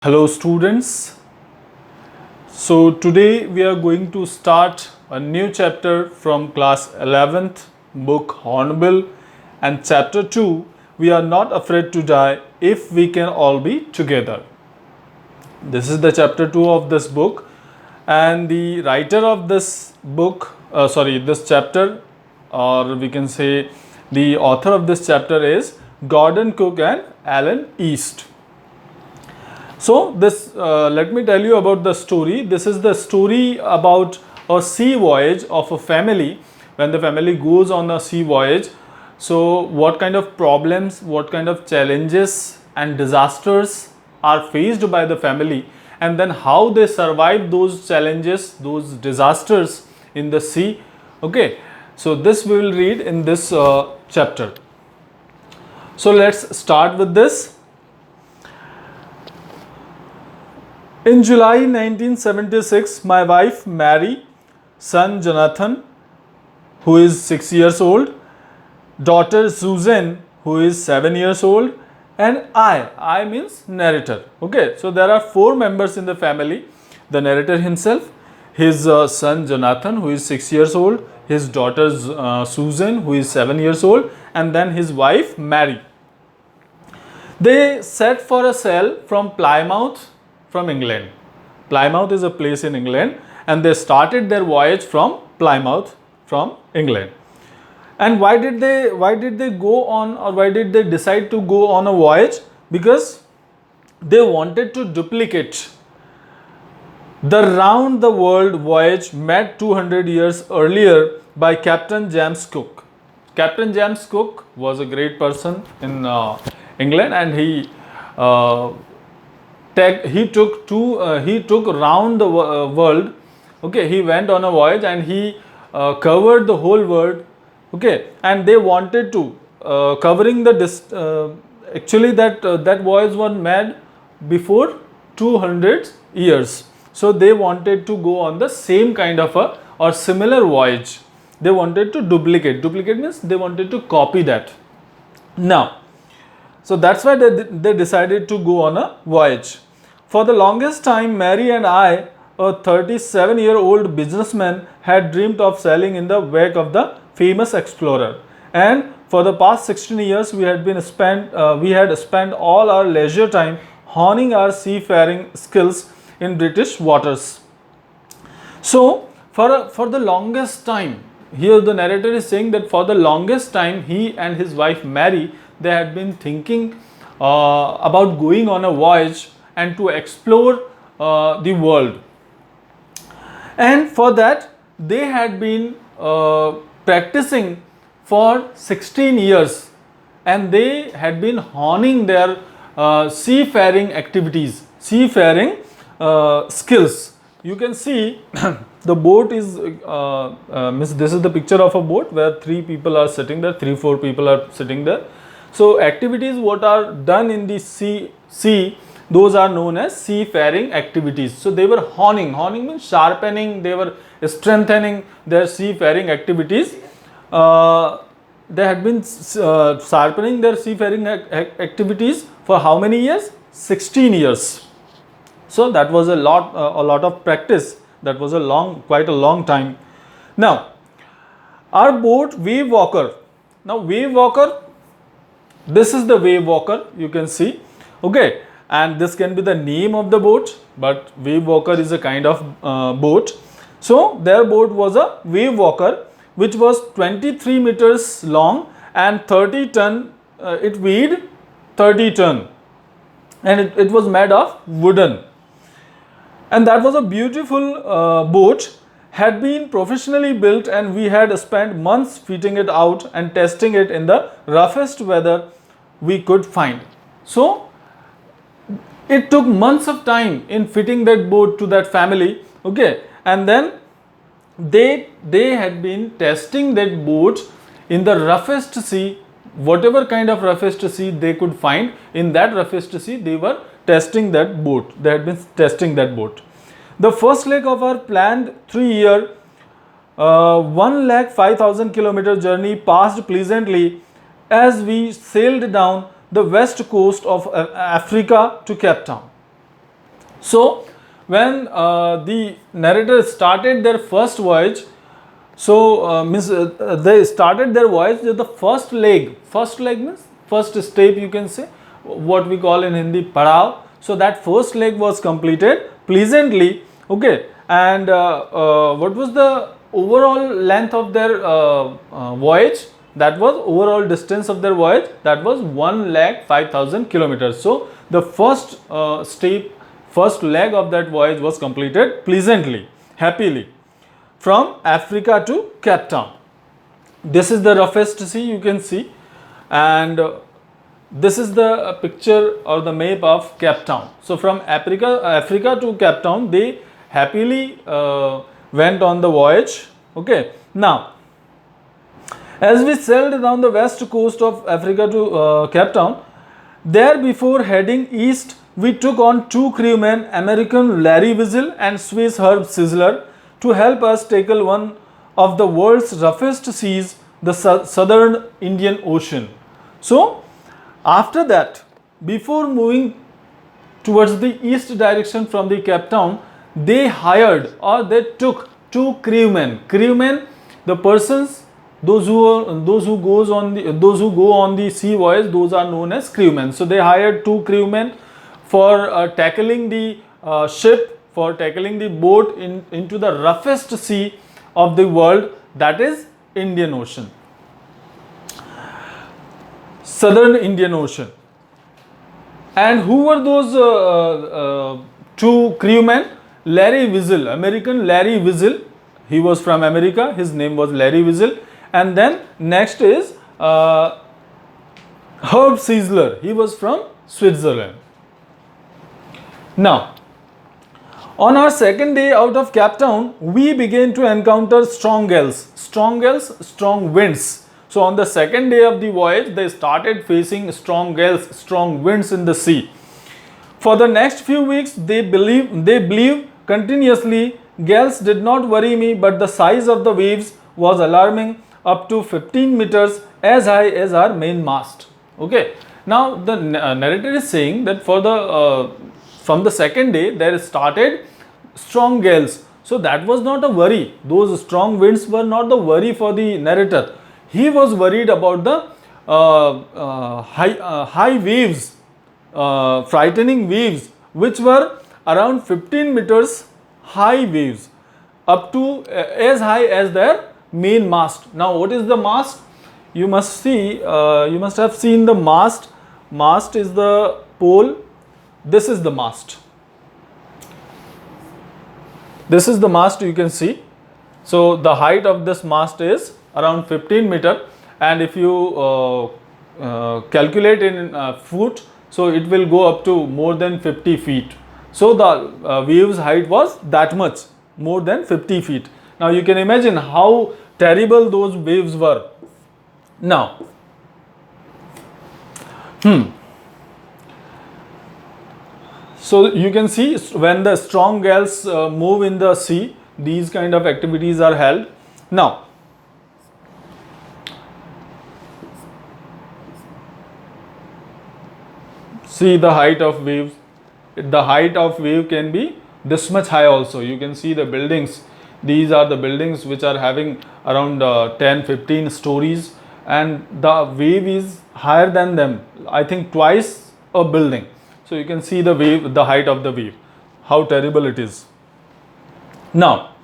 Hello students. So today we are going to start a new chapter from class 11th book Hornbill, and chapter 2, we are not afraid to die if we can all be together. This is the chapter 2 of this book, and the writer of this book, this chapter, or we can say the author of this chapter is Gordon Cook and Alan East. So let me tell you about the story. This is the story about a sea voyage of a family. When the family goes on a sea voyage, so what kind of problems, what kind of challenges and disasters are faced by the family, and then how they survive those challenges, those disasters in the sea. Okay, so this we will read in this chapter. So let's start with this. In July 1976, my wife Mary, son Jonathan, who is 6 years old, daughter Susan, who is 7 years old, and I means narrator. Okay, so there are 4 members in the family. The narrator himself, his son Jonathan, who is 6 years old, his daughter Susan, who is 7 years old, and then his wife Mary. They set for a sail from Plymouth, from England. Plymouth is a place in England, and they started their voyage from Plymouth, from England. And why did they go on, or why did they decide to go on a voyage? Because they wanted to duplicate the round the world voyage made 200 years earlier by Captain James Cook. Captain James Cook was a great person in England, and he took around the world. Okay, he went on a voyage and he covered the whole world. Okay, and they wanted to covering the actually that voyage was made before 200 years. So they wanted to go on the same kind of a or similar voyage. They wanted to duplicate. Duplicate means they wanted to copy that. Now, so that's why they decided to go on a voyage. For the longest time, Mary and I, a 37-year-old businessman, had dreamed of sailing in the wake of the famous explorer. And for the past 16 years, we had spent all our leisure time honing our seafaring skills in British waters. So, for the longest time, here the narrator is saying that for the longest time, he and his wife Mary, they had been thinking about going on a voyage and to explore the world. And for that, they had been practicing for 16 years, and they had been honing their seafaring activities, seafaring skills. You can see the boat is, this is the picture of a boat where 3 people are sitting there, 3-4 people are sitting there. So activities what are done in the sea, those are known as seafaring activities. So they were honing means sharpening, they were strengthening their seafaring activities. They had been sharpening their seafaring activities for how many years? 16 years. So that was a lot of practice. That was quite a long time. Now, our boat Wave Walker. Now Wave Walker, this is the Wave Walker, you can see. Okay, and this can be the name of the boat, but Wave Walker is a kind of boat. So their boat was a Wave Walker, which was 23 meters long and 30 ton. It weighed 30 ton, and it was made of wooden. And that was a beautiful boat, had been professionally built, and we had spent months fitting it out and testing it in the roughest weather we could find. So it took months of time in fitting that boat to that family. Okay, and then they had been testing that boat in the roughest sea, whatever kind of roughest sea they could find. In that roughest sea, they were testing that boat. They had been testing that boat. The first leg of our planned 3-year 1,05,000 kilometer journey passed pleasantly as we sailed down the west coast of Africa to Cape Town. So when the narrator started their first voyage, so they started their voyage with the first leg means first step, you can say, what we call in Hindi padav. So that first leg was completed pleasantly, okay. And what was the overall length of their voyage? That was overall distance of their voyage, that was 1,05,000 kilometers. So the first first leg of that voyage was completed pleasantly, happily, from Africa to Cape Town. This is the roughest sea, you can see, and this is the picture or the map of Cape Town. So from Africa to Cape Town, they happily went on the voyage, okay. Now as we sailed down the west coast of Africa to Cape Town, there before heading east, we took on 2 crewmen, American Larry Wiesel and Swiss Herb Sizzler, to help us tackle one of the world's roughest seas, the southern Indian Ocean. So after that, before moving towards the east direction from the Cape Town, they hired or they took 2 crewmen, the persons, those who go on the sea voyage, those are known as crewmen. So they hired 2 crewmen for tackling the ship, for tackling the boat into the roughest sea of the world, that is Indian Ocean, southern Indian Ocean. And who were those 2 crewmen? Larry Wiesel, American Larry Wiesel, he was from America, his name was Larry Wiesel. And then next is Herb Sizzler, he was from Switzerland. Now on our second day out of Cape Town, we began to encounter strong winds. So on the second day of the voyage, they started facing strong gales, strong winds in the sea. For the next few weeks, they believed continuously. Gales did not worry me, but the size of the waves was alarming, up to 15 meters, as high as our main mast. Okay. Now the narrator is saying that for the from the second day there started strong gales. So that was not a worry. Those strong winds were not the worry for the narrator. He was worried about the high waves, frightening waves, which were around 15 meters high waves, up to as high as their main mast. Now what is the mast? You must have seen the mast. Mast is the pole. This is the mast. This is the mast, you can see. So the height of this mast is around 15 meter, and if you calculate in foot, so it will go up to more than 50 feet. So the wave's height was that much, more than 50 feet. Now you can imagine how terrible those waves were. Now so you can see when the strong gales move in the sea, these kind of activities are held. Now see the height of waves. The height of wave can be this much high also. You can see the buildings. These are the buildings which are having around 10-15 stories, and the wave is higher than them, I think twice a building. So you can see the wave, the height of the wave, how terrible it is. Now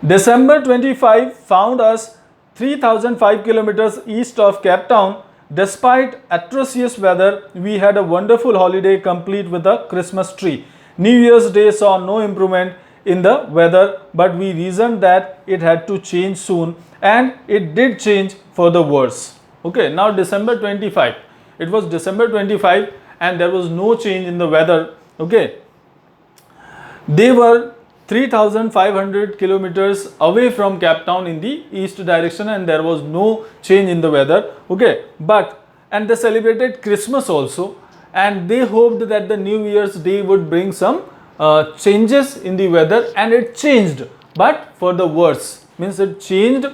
December 25 found us 3005 kilometers east of Cape Town. Despite atrocious weather, we had a wonderful holiday complete with a Christmas tree. New Year's Day saw no improvement in the weather, but we reasoned that it had to change soon, and it did change for the worse. Okay, now December 25. It was December 25 and there was no change in the weather. Okay, they were 3,500 kilometers away from Cape Town in the east direction, and there was no change in the weather. Okay, and they celebrated Christmas also, and they hoped that the New Year's Day would bring some changes in the weather, and it changed, but for the worse. Means it changed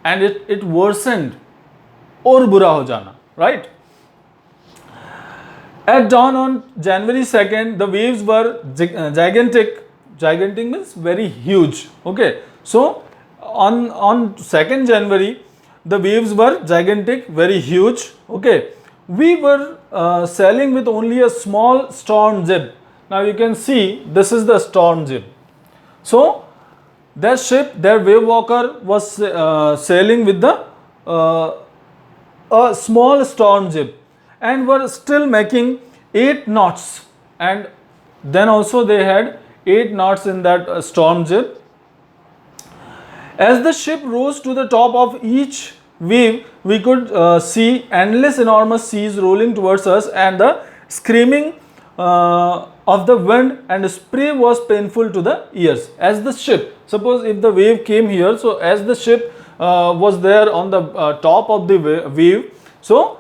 and it worsened. और बुरा हो जाना, right? At dawn on January 2nd, the waves were gigantic. Gigantic means very huge. Okay. So on 2nd January, the waves were gigantic, very huge. Okay. We were sailing with only a small storm jib. Now you can see this is the storm jib. So their ship, their wave walker was sailing with the a small storm jib and were still making 8 knots, and then also they had 8 knots in that storm jib. As the ship rose to the top of each wave, we could see endless enormous seas rolling towards us, and the screaming of the wind and spray was painful to the ears. As the ship, suppose if the wave came here, so as the ship was there on the top of the wave, so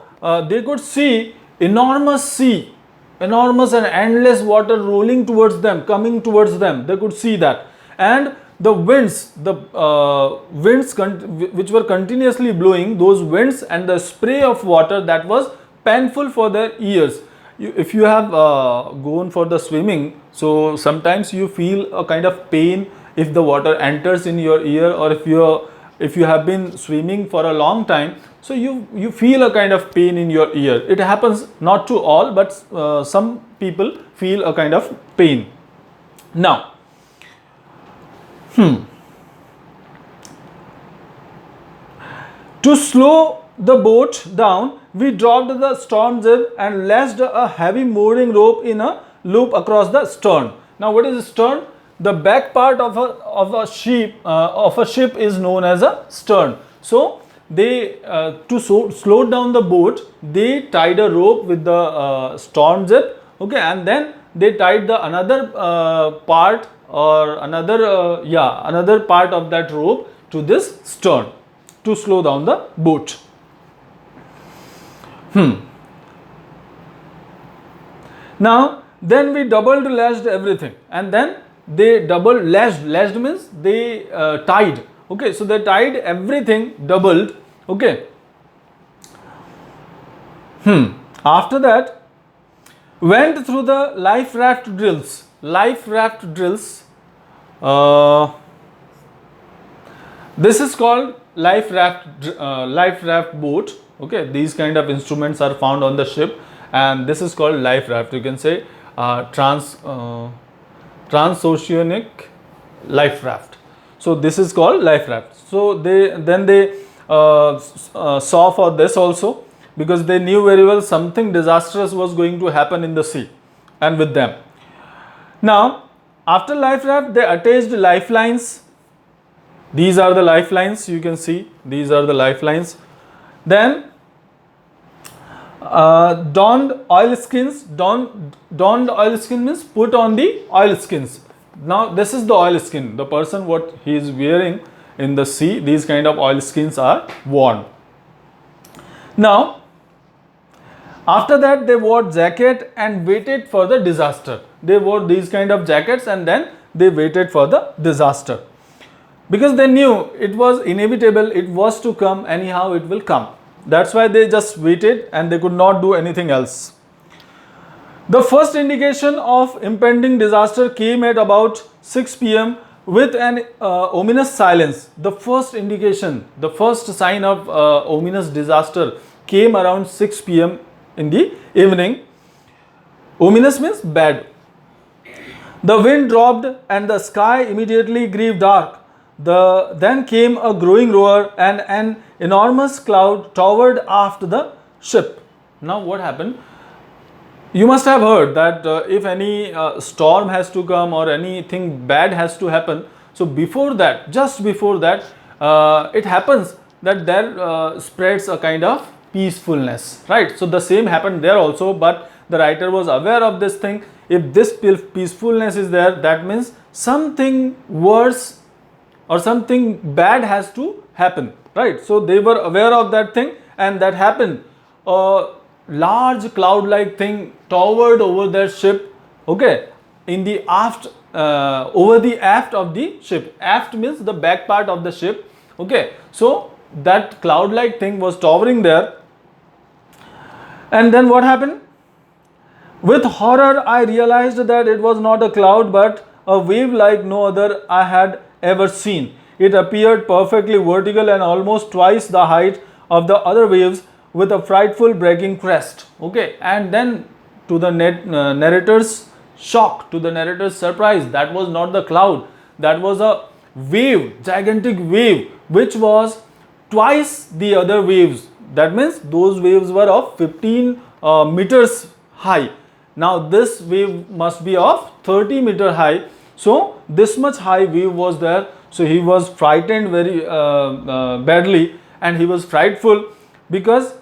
they could see enormous sea, enormous and endless water rolling towards them, coming towards them. They could see that, and the winds, which were continuously blowing, those winds and the spray of water, that was painful for their ears. If you have gone for the swimming, so sometimes you feel a kind of pain if the water enters in your ear, or if you have been swimming for a long time, so you feel a kind of pain in your ear. It happens not to all, but some people feel a kind of pain. Now, to slow the boat down, we dropped the storm jib and lashed a heavy mooring rope in a loop across the stern. Now, what is stern? The back part of a ship is known as a stern. So they to slow down the boat, they tied a rope with the storm jib. Okay, and then they tied the another part, or another part of that rope to this stern to slow down the boat. Now then we doubled lashed everything, and then they double lashed means they tied. Okay, so they tied everything, doubled. Okay. After that, went through the life raft drills. Life raft drills. This is called life raft boat. Okay, these kind of instruments are found on the ship, and this is called life raft. You can say transoceanic life raft. So this is called life raft. So they saw for this also, because they knew very well something disastrous was going to happen in the sea and with them. Now, after life raft, they attached lifelines. These are the lifelines, you can see, these are the lifelines. Then donned oilskins. Donned oilskin means put on the oilskins. Now this is the oilskin, the person what he is wearing in the sea, these kind of oilskins are worn. Now after that, they wore jacket and waited for the disaster. They wore these kind of jackets and then they waited for the disaster, because they knew it was inevitable, it was to come, anyhow it will come. That's why they just waited and they could not do anything else. The first indication of impending disaster came at about 6 p.m. with an ominous silence. The first indication, the first sign of ominous disaster came around 6 p.m. in the evening. Ominous means bad. The wind dropped and the sky immediately grew dark. Then came a growing roar and an enormous cloud towered after the ship. Now what happened? You must have heard that if any storm has to come or anything bad has to happen, so before that, just before that, it happens that there spreads a kind of peacefulness, right? So the same happened there also, but the writer was aware of this thing. If this peacefulness is there, that means something worse or something bad has to happen, right? So they were aware of that thing, and that happened. A large cloud-like thing towered over their ship, okay, in the aft, over the aft of the ship. Aft means the back part of the ship, okay. So that cloud-like thing was towering there. And then what happened? With horror, I realized that it was not a cloud but a wave like no other I had ever seen. It appeared perfectly vertical and almost twice the height of the other waves, with a frightful breaking crest. Okay, and then to the narrator's shock, to the narrator's surprise, that was not the cloud, that was a wave, gigantic wave, which was twice the other waves. That means those waves were of 15 meters high. Now this wave must be of 30-meter high. So this much high wave was there. So he was frightened very badly, and he was frightful because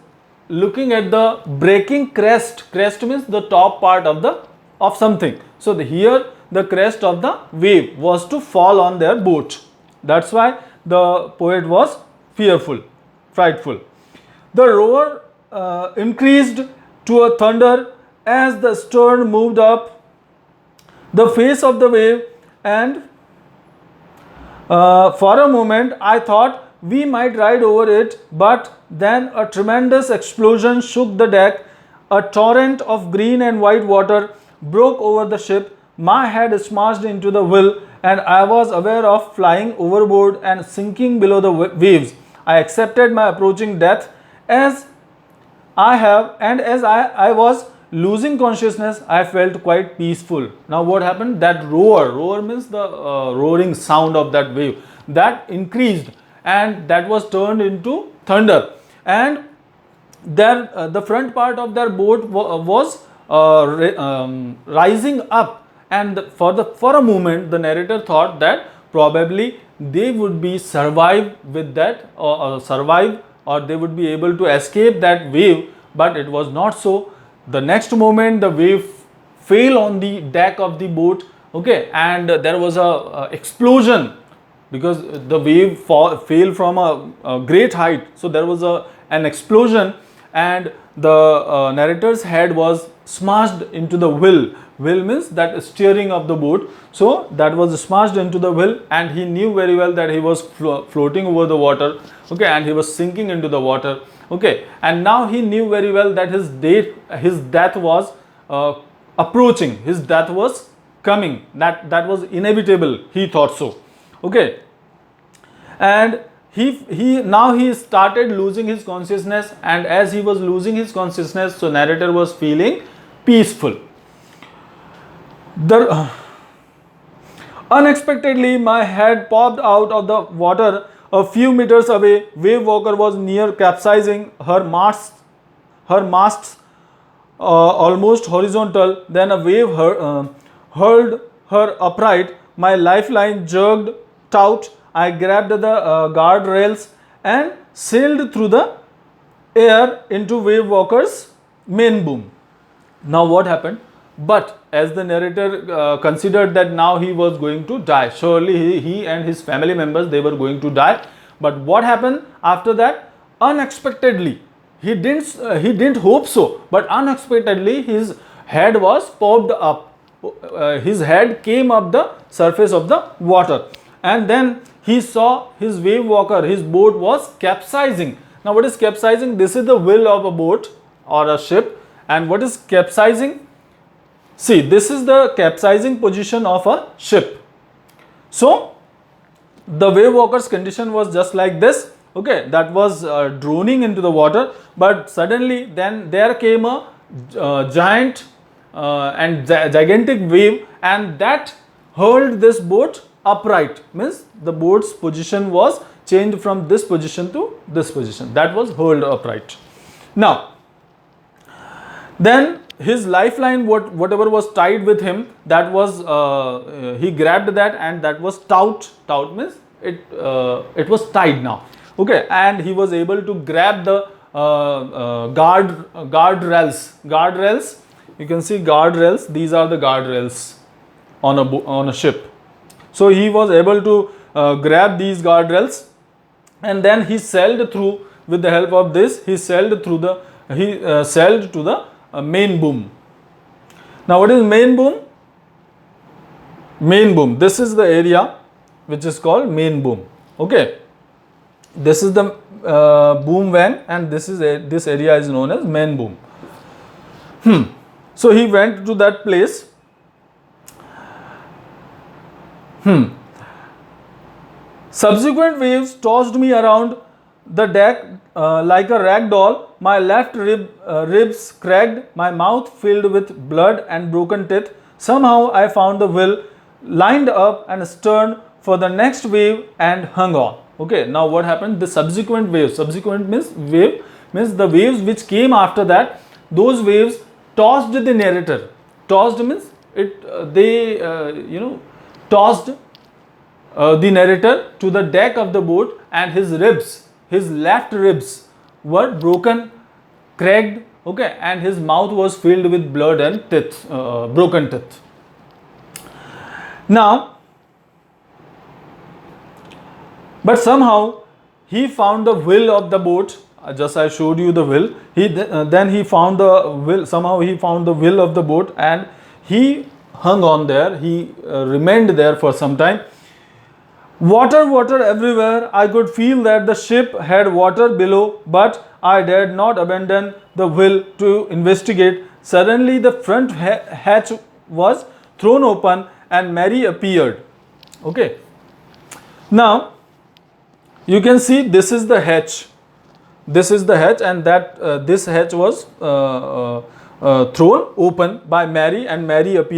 looking at the breaking crest. Crest means the top part of something. So here the crest of the wave was to fall on their boat. That's why the poet was fearful, frightful. The roar increased to a thunder as the stern moved up the face of the wave, and for a moment I thought we might ride over it, but then a tremendous explosion shook the deck. A torrent of green and white water broke over the ship. My head smashed into the wheel, and I was aware of flying overboard and sinking below the waves. I accepted my approaching death as I was losing consciousness, I felt quite peaceful. Now what happened? That roar means the roaring sound of that wave, that increased, and that was turned into thunder, and their the front part of their boat was rising up, and for a moment the narrator thought that probably they would be survive with that, survive, or they would be able to escape that wave, but it was not so. The next moment the wave fell on the deck of the boat, okay, and there was a explosion because the wave fell from a great height. So there was an explosion, and the narrator's head was smashed into the wheel. Wheel means that steering of the boat. So that was smashed into the wheel, and he knew very well that he was floating over the water, okay, and he was sinking into the water, okay, and now he knew very well that his death was approaching, his death was coming, that was inevitable, he thought so, okay, and he started losing his consciousness, and as he was losing his consciousness, so narrator was feeling peaceful. Unexpectedly my head popped out of the water a few meters away. Wave walker was near capsizing, her masts almost horizontal. Then a wave hurled her upright. My lifeline jerked taut. I grabbed the guardrails and sailed through the air into wave walker's main boom. Now what happened? But as the narrator considered that now he was going to die, surely he and his family members, they were going to die. But what happened after that? Unexpectedly, he didn't hope so, but unexpectedly his head was popped up. His head came up the surface of the water, and then he saw his wave walker, his boat was capsizing. Now what is capsizing? This is the wheel of a boat or a ship. And what is capsizing? See, this is the capsizing position of a ship. So the wave walker's condition was just like this, okay, that was droning into the water, but suddenly then there came a giant and gigantic wave, and that hurled this boat upright, means the boat's position was changed from this position to this position, that was hurled upright. Now then his lifeline, whatever was tied with him, that was he grabbed that, and that was taut means it was tied now, okay, and he was able to grab the guardrails. You can see guardrails, these are the guardrails on a ship. So he was able to grab these guardrails, and then he sailed through with the help of this. He sailed to the main boom. Now what is main boom? Main boom, this is the area which is called main boom, okay. This is the boom vane, and this area is known as main boom. So he went to that place. Subsequent waves tossed me around the deck like a rag doll. My left ribs cracked, my mouth filled with blood and broken teeth. Somehow I found the wheel, lined up and stern for the next wave and hung on. Okay, now what happened? The subsequent waves, subsequent means wave, means the waves which came after that, those waves tossed the narrator. Tossed means it, tossed the narrator to the deck of the boat, and his ribs, his left ribs were broken, cracked, okay, and his mouth was filled with blood and teeth, broken teeth. Now, but somehow he found the wheel of the boat. Just I showed you the wheel. Then he found the wheel. Somehow he found the wheel of the boat, and he hung on there. He remained there for some time. Water, water everywhere. I could feel that the ship had water below, but I dared not abandon the wheel to investigate. Suddenly, the front hatch was thrown open, and Mary appeared. Okay. Now, you can see this is the hatch. This is the hatch, and that this hatch was thrown open by Mary, and Mary appeared.